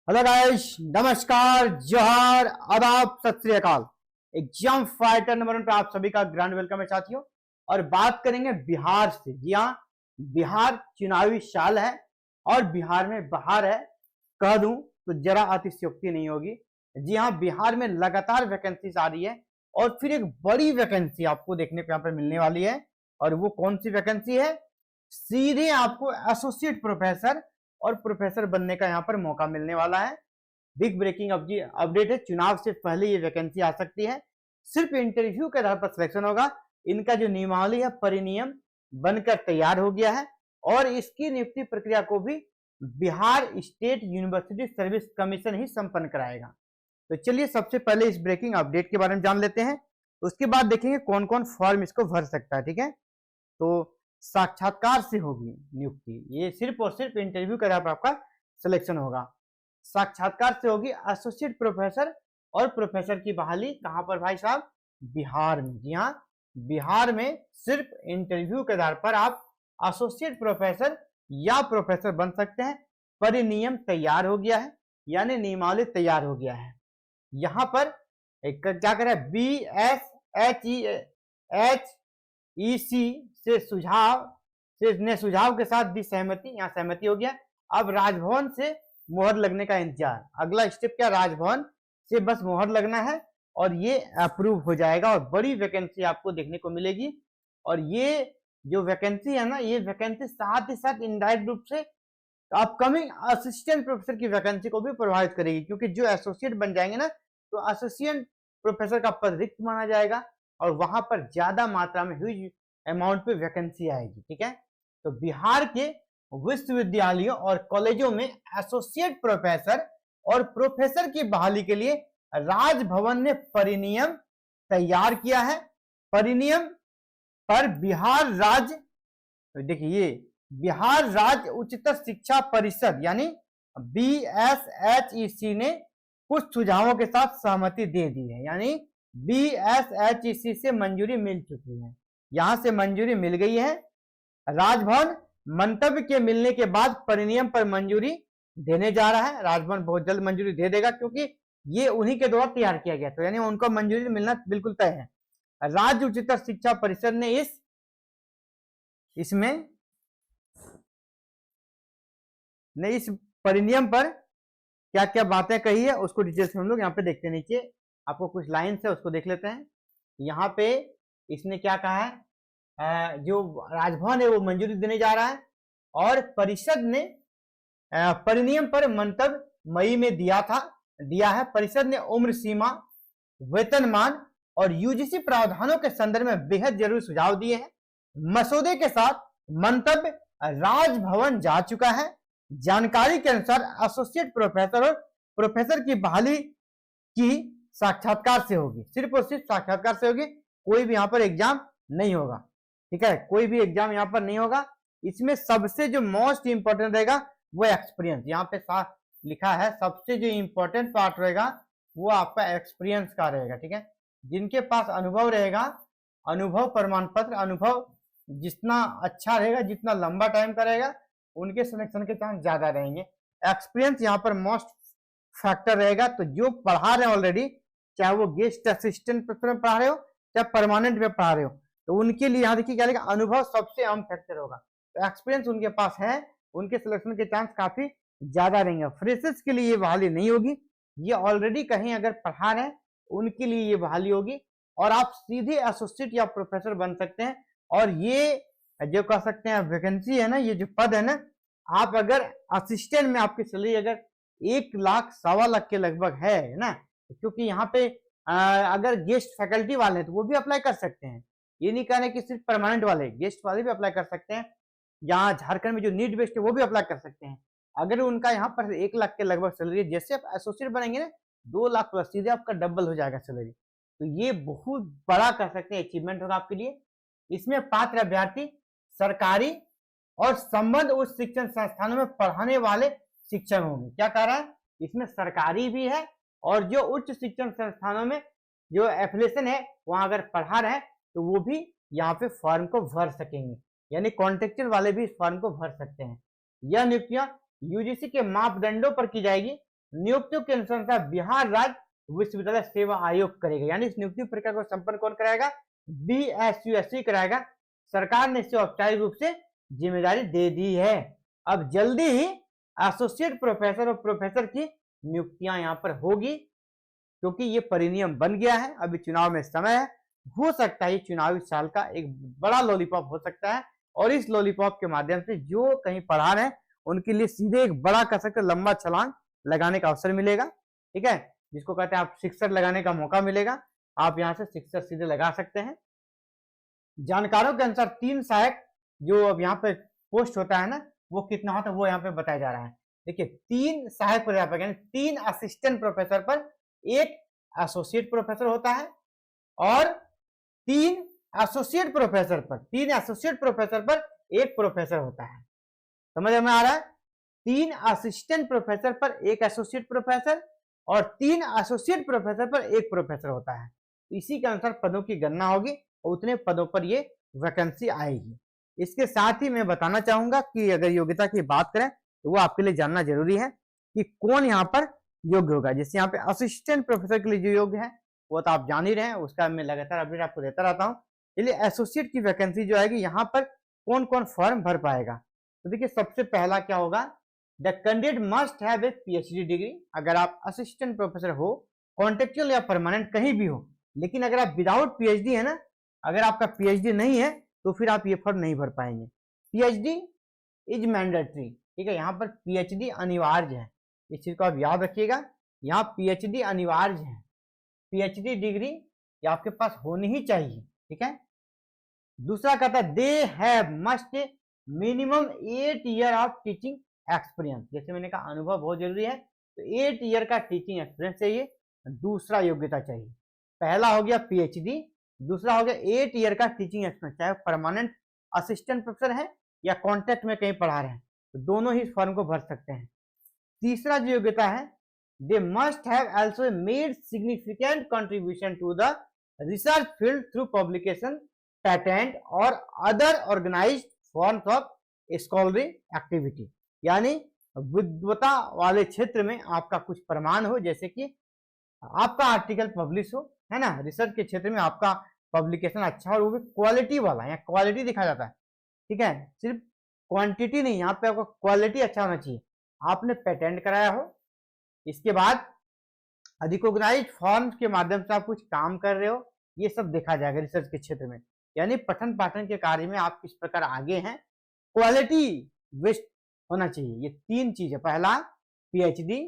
Hello guys, नमस्कार, जोहार, आदाब, सत श्री अकाल। एग्जाम फाइटर नंबर 1 पे आप सभी का ग्रैंड वेलकम है साथियों। और बात करेंगे बिहार से। जी हाँ, बिहार चुनावी साल है और बिहार में बहार है, कह दूं तो जरा अतिशयोक्ति नहीं होगी। जी हाँ, बिहार में लगातार वैकेंसी आ रही है और फिर एक बड़ी वैकेंसी आपको देखने को यहाँ पर मिलने वाली है। और वो कौन सी वैकेंसी है? सीधे आपको एसोसिएट प्रोफेसर और प्रोफेसर बनने का यहाँ पर मौका मिलने वाला है। बिग ब्रेकिंग अपडेट है। चुनाव से पहले ये वैकेंसी आ सकती है। सिर्फ इंटरव्यू के आधार पर सिलेक्शन होगा। इनका जो नियमावली है, परिनियम बनकर तैयार हो गया है और इसकी नियुक्ति प्रक्रिया को भी Bihar state university service commission ही संपन्न कराएगा। तो चलिए सबसे पहले इस ब्रेकिंग अपडेट के बारे में जान लेते हैं। उसके बाद देखेंगे कौन कौन फॉर्म इसको भर सकता है। ठीक है, तो साक्षात्कार से होगी नियुक्ति। ये सिर्फ और सिर्फ इंटरव्यू के आधार पर आपका सिलेक्शन होगा। साक्षात्कार से होगी एसोसिएट प्रोफेसर और प्रोफेसर की बहाली। कहां पर भाई साहब? बिहार में। जी हाँ, बिहार में सिर्फ इंटरव्यू के आधार पर आप एसोसिएट प्रोफेसर या प्रोफेसर बन सकते हैं। परिनियम तैयार हो गया है, यानी नियमावली तैयार हो गया है। यहां पर एक क्या करे, BSHEC से सुझाव के साथ दी सहमति। यहाँ सहमति हो गया। अब राजभवन से मोहर लगने का इंतजार। अगला स्टेप क्या? राजभवन से बस मोहर लगना है और ये अप्रूव हो जाएगा और बड़ी वैकेंसी आपको देखने को मिलेगी। और ये जो वैकेंसी है ना, ये वैकेंसी साथ ही साथ इनडायरेक्ट रूप से अपकमिंग असिस्टेंट प्रोफेसर की वैकेंसी को भी प्रभावित करेगी, क्योंकि जो एसोसिएट बन जाएंगे ना, तो एसोसिएट प्रोफेसर का पद रिक्त माना जाएगा और वहां पर ज्यादा मात्रा में ह्यूज अमाउंट पे वैकेंसी आएगी। ठीक है, तो बिहार के विश्वविद्यालयों और कॉलेजों में एसोसिएट प्रोफेसर और प्रोफेसर की बहाली के लिए राजभवन ने परिनियम तैयार किया है। परिनियम पर बिहार राज्य, देखिए, बिहार राज्य उच्चतर शिक्षा परिषद यानी BSHEC ने कुछ सुझावों के साथ सहमति दे दी है। यानी BSHEC से मंजूरी मिल चुकी है, यहां से मंजूरी मिल गई है। राजभवन मंतव्य के मिलने के बाद परिनियम पर मंजूरी देने जा रहा है। राजभवन बहुत जल्द मंजूरी दे देगा, क्योंकि ये उन्हीं के द्वारा तैयार किया गया, तो यानी उनको मंजूरी मिलना बिल्कुल तय है। राज्य उच्चतर शिक्षा परिषद ने इस परिनियम पर क्या क्या बातें कही है उसको डिटेल्स में हम लोग यहाँ पे देखते हैं। नीचे आपको कुछ लाइन्स है, उसको देख लेते हैं। यहाँ पे इसने क्या कहा है, जो राजभवन है वो मंजूरी देने जा रहा है और परिषद ने परिनियम पर मंतव्य मई में दिया है। परिषद ने उम्र सीमा, वेतनमान और यूजीसी प्रावधानों के संदर्भ में बेहद जरूरी सुझाव दिए हैं। मसौदे के साथ मंतव्य राजभवन जा चुका है। जानकारी के अनुसार एसोसिएट प्रोफेसर और प्रोफेसर की बहाली की साक्षात्कार से होगी, सिर्फ और सिर्फ साक्षात्कार से होगी। कोई भी यहाँ पर एग्जाम नहीं होगा। ठीक है, कोई भी एग्जाम यहाँ पर नहीं होगा। इसमें सबसे जो मोस्ट इंपॉर्टेंट रहेगा वो एक्सपीरियंस। यहाँ पे साफ लिखा है, सबसे जो इंपॉर्टेंट पार्ट रहेगा वो आपका एक्सपीरियंस का रहेगा। ठीक है, जिनके पास अनुभव रहेगा, अनुभव प्रमाण पत्र, अनुभव जितना अच्छा रहेगा, जितना लंबा टाइम का रहेगा, उनके सिलेक्शन के चांस ज्यादा रहेंगे। एक्सपीरियंस यहाँ पर मोस्ट फैक्टर रहेगा। तो जो पढ़ा रहे हैं ऑलरेडी, चाहे वो गेस्ट असिस्टेंट प्रोफेसर में पढ़ा रहे हो चाहे परमानेंट में पढ़ा रहे हो, तो उनके लिए यहाँ देखिए क्या लिखा, अनुभव सबसे अहम फैक्टर होगा। तो एक्सपीरियंस उनके पास है, उनके सिलेक्शन के चांस काफी ज्यादा रहेंगे। फ्रेशर्स के लिए ये बहाली नहीं होगी। ये ऑलरेडी कहीं अगर पढ़ा रहे हैं उनके लिए ये बहाली होगी और आप सीधे एसोसिएट या प्रोफेसर बन सकते हैं। और ये जो कह सकते हैं वैकेंसी है ना, ये जो पद है ना, आप अगर असिस्टेंट में आपकी सैलरी अगर 1 लाख सवा लाख के लगभग है ना, क्योंकि यहाँ पे अगर गेस्ट फैकल्टी वाले हैं तो वो भी अप्लाई कर सकते हैं। ये नहीं कह रहे कि सिर्फ परमानेंट वाले, गेस्ट वाले भी अप्लाई कर सकते हैं। यहाँ झारखंड में जो नीड बेस्ड है वो भी अप्लाई कर सकते हैं। अगर उनका यहाँ पर 1 लाख के लगभग सैलरी है, जैसे आप एसोसिएट बनेंगे ना 2 लाख प्लस, सीधे आपका डबल हो जाएगा सैलरी। तो ये बहुत बड़ा कह सकते हैं अचीवमेंट होगा आपके लिए। इसमें पात्र अभ्यर्थी सरकारी और संबद्ध उच्च शिक्षण संस्थानों में पढ़ाने वाले शिक्षक होंगे। क्या कह रहा है, इसमें सरकारी भी है और जो उच्च शिक्षण संस्थानों में जो एफिलिएशन है वहां अगर पढ़ा रहे तो वो भी यहाँ पे फॉर्म को भर सकेंगे, यानी कॉन्ट्रेक्चुअल वाले भी इस फॉर्म को भर सकते हैं। यह नियुक्तियां यूजीसी के मापदंडों पर की जाएगी नियुक्तियों की अनुशंसा बिहार राज्य विश्वविद्यालय सेवा आयोग करेगा। यानी इस नियुक्ति प्रक्रिया को संपन्न कौन कराएगा? BSUSC कराएगा। सरकार ने इसे औपचारिक रूप से जिम्मेदारी दे दी है। अब जल्दी ही एसोसिएट प्रोफेसर और प्रोफेसर की नियुक्तियां यहां पर होगी, क्योंकि ये परिनियम बन गया है। अभी चुनाव में समय है, हो सकता है ये चुनावी साल का एक बड़ा लॉलीपॉप हो सकता है, और इस लॉलीपॉप के माध्यम से जो कहीं पढ़ा रहे हैं उनके लिए सीधे एक बड़ा कह सकते लंबा छलांग लगाने का अवसर मिलेगा। ठीक है, जिसको कहते हैं आप सिक्सर लगाने का मौका मिलेगा। आप यहां से सिक्सर सीधे लगा सकते हैं। जानकारों के अनुसार 3 सहायक जो अब यहाँ पे पोस्ट होता है ना, वो कितना होता है वो यहाँ पे बताया जा रहा है। देखिए 3 सहायक प्राध्यापक यानी 3 असिस्टेंट प्रोफेसर पर एक एसोसिएट प्रोफेसर होता है, और 3 एसोसिएट प्रोफेसर पर एक प्रोफेसर होता है। समझ में आ रहा है? 3 असिस्टेंट प्रोफेसर पर एक एसोसिएट प्रोफेसर और 3 एसोसिएट प्रोफेसर पर एक प्रोफेसर होता है। तो इसी के अनुसार पदों की गणना होगी और उतने पदों पर ये वैकेंसी आएगी। इसके साथ ही मैं बताना चाहूंगा कि अगर योग्यता की बात करें तो वो आपके लिए जानना जरूरी है कि कौन यहाँ पर योग्य होगा। जैसे यहाँ पे असिस्टेंट प्रोफेसर के लिए जो योग्य है वो तो आप जान ही रहे हैं, उसका मैं लगातार अपडेट आपको देता रहता हूँ। इसलिए एसोसिएट की वैकेंसी जो आएगी यहाँ पर कौन कौन फॉर्म भर पाएगा? तो देखिए सबसे पहला क्या होगा, the candidate must have a PhD degree. अगर आप असिस्टेंट प्रोफेसर हो, कॉन्ट्रेक्चुअल या परमानेंट कहीं भी हो, लेकिन अगर आप विदाउट PhD है ना, अगर आपका PhD नहीं है तो फिर आप ये फॉर्म नहीं भर पाएंगे। PhD is mandatory. ठीक है, यहाँ पर PhD अनिवार्य है, इस चीज को आप याद रखिएगा। यहाँ PhD अनिवार्य है, PhD डिग्री ये आपके पास होनी ही चाहिए। ठीक है, दूसरा कहता है they have must minimum 8 year of teaching experience. जैसे मैंने कहा अनुभव बहुत जरूरी है, तो 8 ईयर का टीचिंग एक्सपीरियंस चाहिए। दूसरा योग्यता चाहिए, पहला हो गया PhD, दूसरा हो गया 8 ईयर का टीचिंग एक्सपीरियंस। चाहे परमानेंट असिस्टेंट प्रोफेसर है या कॉन्ट्रैक्ट में कहीं पढ़ा रहे हैं, तो दोनों ही फॉर्म को भर सकते हैं। तीसरा जो योग्यता है, they must have also made significant contribution to the research field through publication, patent और other organised forms of scholarly activity. यानी विद्वता वाले क्षेत्र में आपका कुछ प्रमाण हो, जैसे कि आपका आर्टिकल पब्लिश हो, है ना, रिसर्च के क्षेत्र में आपका पब्लिकेशन अच्छा और वो भी क्वालिटी वाला, यहाँ क्वालिटी दिखा जाता है। ठीक है, सिर्फ क्वांटिटी नहीं, यहाँ पे आपका क्वालिटी अच्छा होना चाहिए। आपने पेटेंट कराया हो, इसके बाद अधिकोग्नाइज्ड फॉर्म्स के माध्यम से आप कुछ काम कर रहे हो, ये सब देखा जाएगा रिसर्च के क्षेत्र में। यानी पठन पाठन के कार्य में आप किस प्रकार आगे हैं, क्वालिटी बेस्ड होना चाहिए। ये 3 चीज है, पहला PhD,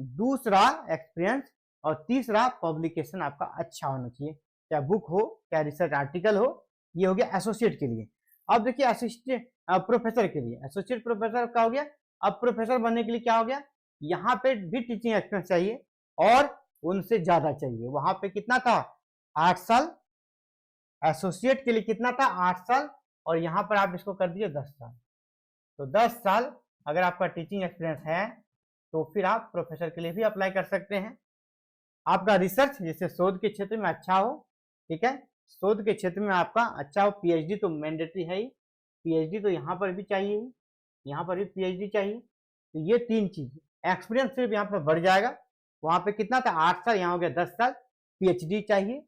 दूसरा एक्सपीरियंस, और तीसरा पब्लिकेशन आपका अच्छा होना चाहिए, चाहे बुक हो चाहे रिसर्च आर्टिकल हो। ये हो गया एसोसिएट के लिए। अब देखिए असिस्टेंट प्रोफेसर के लिए, एसोसिएट प्रोफेसर का हो गया। अब प्रोफेसर बनने के लिए क्या हो गया, यहाँ पे भी टीचिंग एक्सपीरियंस चाहिए और उनसे ज्यादा चाहिए। वहां पे कितना था, 8 साल। एसोसिएट के लिए कितना था, 8 साल, और यहाँ पर आप इसको कर दीजिए 10 साल। तो 10 साल अगर आपका टीचिंग एक्सपीरियंस है तो फिर आप प्रोफेसर के लिए भी अप्लाई कर सकते हैं। आपका रिसर्च जैसे शोध के क्षेत्र में अच्छा हो, ठीक है, शोध के क्षेत्र में आपका अच्छा हो, PhD तो मैंडेटरी है ही, PhD तो यहाँ पर भी चाहिए ही, यहाँ पर भी PhD चाहिए। तो ये 3 चीज, एक्सपीरियंस सिर्फ यहाँ पर बढ़ जाएगा। वहां पे कितना था, 8 साल, यहाँ हो गया 10 साल, PhD चाहिए।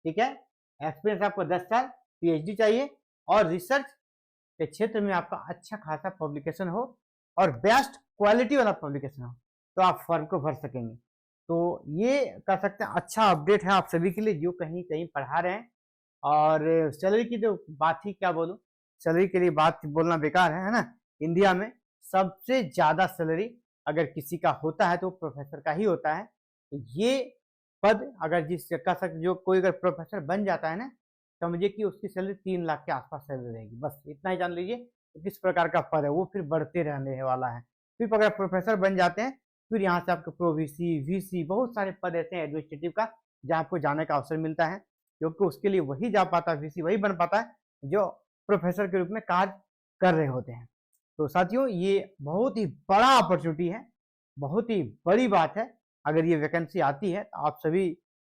ठीक है, एक्सपीरियंस आपको 10 साल, PhD चाहिए, और रिसर्च के क्षेत्र में आपका अच्छा खासा पब्लिकेशन हो और बेस्ट क्वालिटी वाला पब्लिकेशन हो, तो आप फॉर्म को भर सकेंगे। तो ये कह सकते हैं अच्छा अपडेट है आप सभी के लिए जो कहीं कहीं पढ़ा रहे हैं। और सैलरी की तो बात ही क्या बोलूं, सैलरी के लिए बात बोलना बेकार है ना। इंडिया में सबसे ज्यादा सैलरी अगर किसी का होता है तो प्रोफेसर का ही होता है। तो ये पद अगर जिस कह सकते जो कोई अगर प्रोफेसर बन जाता है ना, समझिए कि उसकी सैलरी 3 लाख के आसपास सैलरी रहेगी। बस इतना ही जान लीजिए तो किस प्रकार का पद है, वो फिर बढ़ते रहने वाला है। फिर अगर प्रोफेसर बन जाते हैं फिर यहाँ से आपको प्रो VC, VC बहुत सारे पद ऐसे हैं एडमिनिस्ट्रेटिव का जहाँ आपको जाने का अवसर मिलता है, क्योंकि उसके लिए वही जा पाता है, VC वही बन पाता है जो प्रोफेसर के रूप में कार्य कर रहे होते हैं। तो साथियों ये बहुत ही बड़ा अपॉर्चुनिटी है, बहुत ही बड़ी बात है। अगर ये वैकेंसी आती है तो आप सभी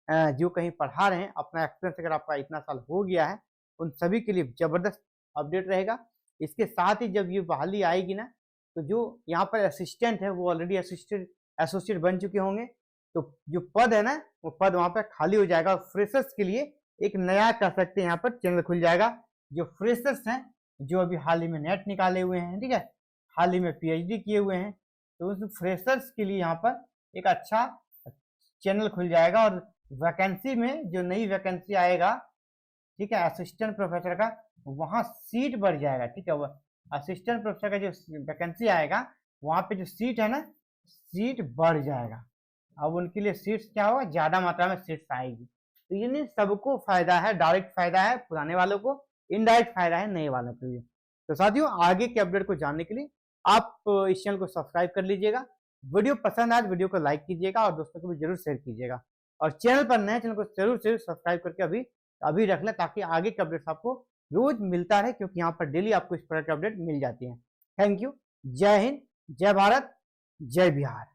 जो कहीं पढ़ा रहे हैं, अपना एक्सपीरियंस अगर आपका इतना साल हो गया है, उन सभी के लिए जबरदस्त अपडेट रहेगा। इसके साथ ही जब ये बहाली आएगी ना, तो जो यहाँ पर असिस्टेंट है वो ऑलरेडी असिस्टेंट एसोसिएट बन चुके होंगे, तो जो पद है ना वो पद वहां पर खाली हो जाएगा। और फ्रेशर्स के लिए एक नया कह सकते हैं यहाँ पर चैनल खुल जाएगा। जो फ्रेशर्स हैं, जो अभी हाल ही में नेट निकाले हुए हैं, ठीक है, हाल ही में पीएचडी किए हुए हैं, तो उस फ्रेशर्स के लिए यहाँ पर एक अच्छा चैनल खुल जाएगा। और वैकेंसी में जो नई वैकेंसी आएगा, ठीक है, असिस्टेंट प्रोफेसर का, वहां सीट बढ़ जाएगा, ठीक है। वह असिस्टेंट प्रोफेसर का जो वैकेंसी आएगा वहां पे जो सीट है ना, सीट बढ़ जाएगा। अब उनके लिए सीट्स क्या होगा, ज्यादा मात्रा में सीट्स आएगी। तो ये नहीं सबको फायदा है, डायरेक्ट फायदा है पुराने वालों को, इनडायरेक्ट फायदा है नए वालों के लिए। तो साथियों, आगे के अपडेट को जानने के लिए आप इस चैनल को सब्सक्राइब कर लीजिएगा। वीडियो पसंद आए तो वीडियो को लाइक कीजिएगा और दोस्तों को भी जरूर शेयर कीजिएगा। और चैनल पर नए, चैनल को जरूर जरूर सब्सक्राइब करके अभी रख लें, ताकि आगे के अपडेट्स आपको रोज मिलता रहे, क्योंकि यहाँ पर डेली आपको इस प्रकार के अपडेट मिल जाती हैं। Thank you. जय हिंद, जय भारत, जय बिहार।